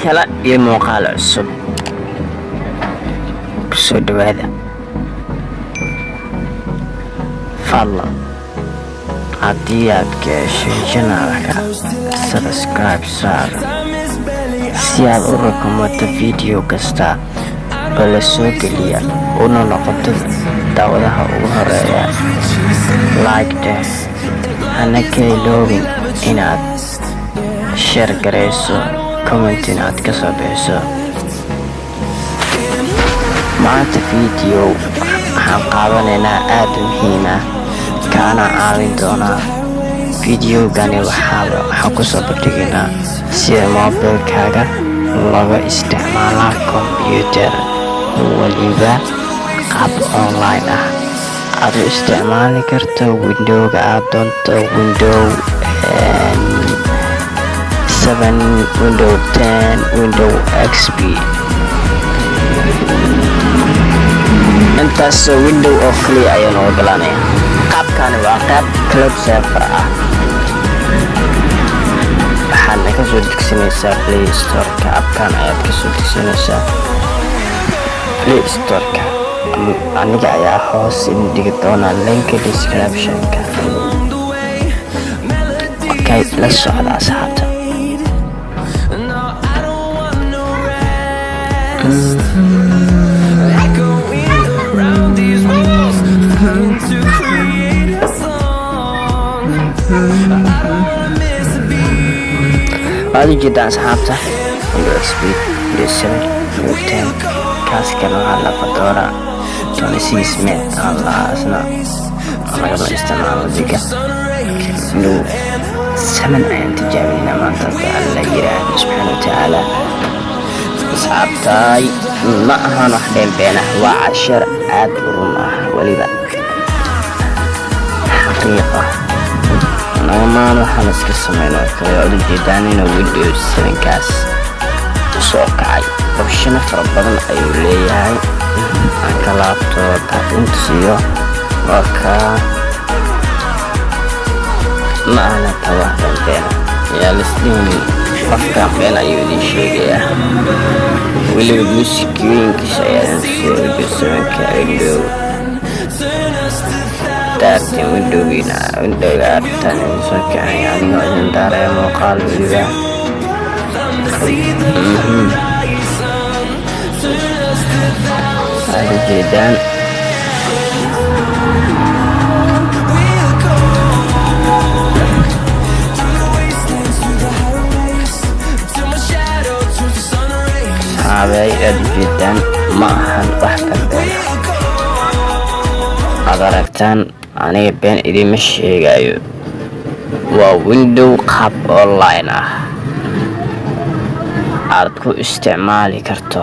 kale iyo muuqaal cusub kusoo dhawaada. fadlan haddii aad ka heshay janaalka subscribe saar si aad u rukumato video kasta oo la soo geliya una noqoto daawadaha ugu horeeya. like deh, hana ka iloobin inaad share garayso, comment inaad ka soo bixiso. maanta video waxaan qaadanaynaa aad muhiim ah kaana caawin doonaa. videogani waxaan kusoo bandhigaynaa sida mobilkaaga looga isticmaalaa computer waliba qaab online ah. aad u isticmaali karto windowga aad doonto, window 7, window 10, window XP. intaasoo window oo kaliya ayaan ogolaanaya. qaabkani waa qaab cloud server ah. waxaadna ka soo degsanaysaa play storeka. abkan ayaad ka soo degsanaysaa play storeka. aniga ayaa hoos idin dhigi doonaa linka descriptionka. okay, la socda asxaabta. waad ujeedaan asxaabta window XP, window 7, window 10. kaas kale waxaa la fadooraa 26 May asna lagama isticmaalo diga. window 7 ayaan tijaabinayna maanta alla yiraahdo subxaana watacaala. asxaabtaay ma ahaan wax beenbeen ah, waa cashar aad u run ah, weliba xaqiiqa. nagamaan waxaan iska sameynoo kale waad ujeedaan inuu window 7 kaas soo kacay. opshano fara badan ayuu leeyahay. aan ka laabto intusiyo warkaa ma ahna tawa beenbeena yaa lisdhihin qofkan been ayuu idin sheegayaa. weliba muusikooyinkiisa ayaan seejosabanka window daartin windowgiina windowga artaan idin soo kicay anigoo idin daaraya muuqaal weliba waad ujeedaan. saxaabay aad ujeedaan ma ahan wax been. aad aragtaan aniga been idima sheegayo. waa window qaab online ah aad ku isticmaali karto.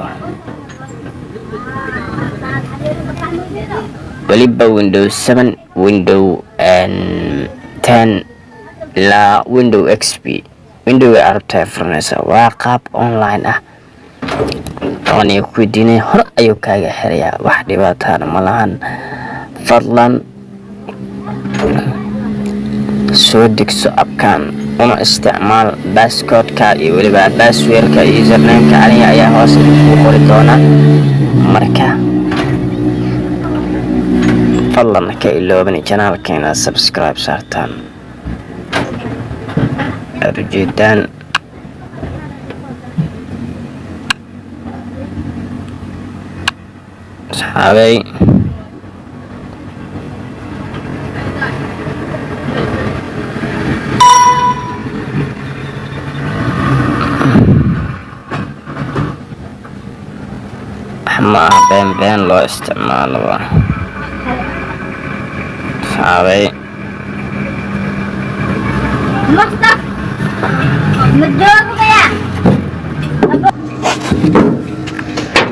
weliba window 7, window 10 ilaa window XP. windowga carabta furnaysa waa qaab online ah. aniga ku diinay hore ayuu kaaga xirayaa, wax dhibaatana ma lahan. fadlan soo degso abkan una isticmaal passcode-ka iyo weliba password-ka iyo username-ka. aniga ayaa hoos idinku qori doona. marka fadlan ka iloobin janaalkeena subscribe saartaan. aad ujeedaan asxaabay ma aha been loo isticmaalo. asxaabay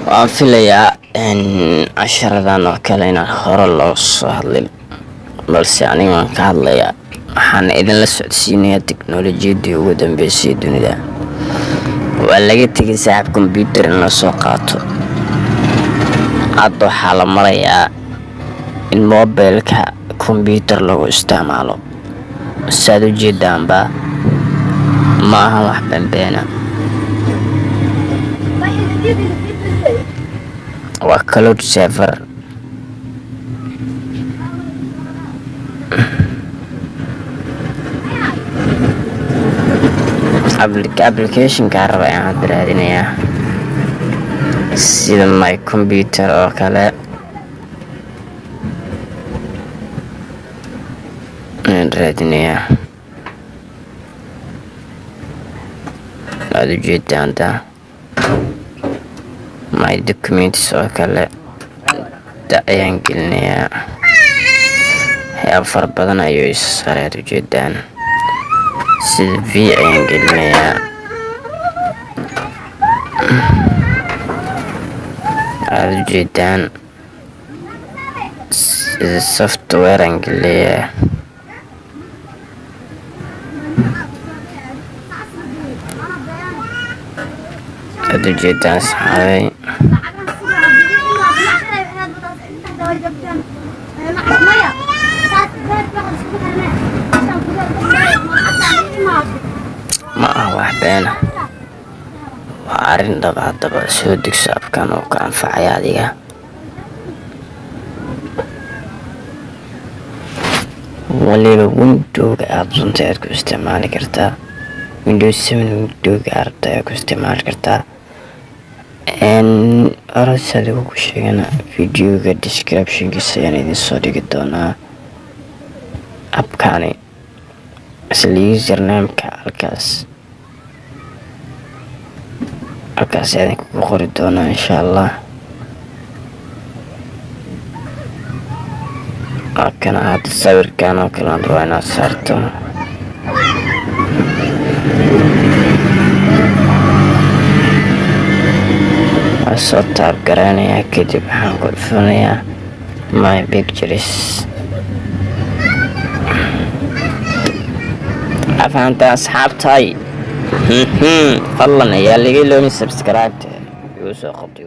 waan filayaa casharadan oo kale inaan hore loo soo hadlin, balse aniga waan ka hadlayaa. waxaan idinla socodsiinayaa teknolojiyadii ugu dambeysay dunida. waa laga tegay saaxib computer in la soo qaato. hadda waxaa la marayaa in mobilka computer lagu isticmaalo. saad ujeedaanba ma aha wax beenbeena. waa cloud saver. applicationka raba aan raadinayaa sida my computer oo kale aan raadinayaa. aad ujeedaan my documents oo kale ayaan gelinayaa. waxyaabo fara badan ayuu isa saaray. aad ujeedaan CV ayaan gelinayaa. aad ujeedaan sida software aan gelinayaa. aad ujeedaan saxaabay ma aha wax beena, waa arrin dhaba. haddaba soo degso abkan oo ka anfacaya adiga. waliba windowga aad doonta aad ku isticmaali kartaa. windows 7 windowga arabta aad ku isticmaali kartaa. oras adigu ku sheegana videoga descriptionkiisa ayaan idin soo dhigi doonaa. abkani isla usernameka halkaas ayaan kugu qori doonaa insha allah. halkana hadda sawirkan oo kale aan rabaa inaad saarto. waan soo taab garanayaa. kadib waxaan ku dhufanayaa my pictures. afaanta asxaabtay fadlan ayaa laga iloomin subscribe. igu soo qabto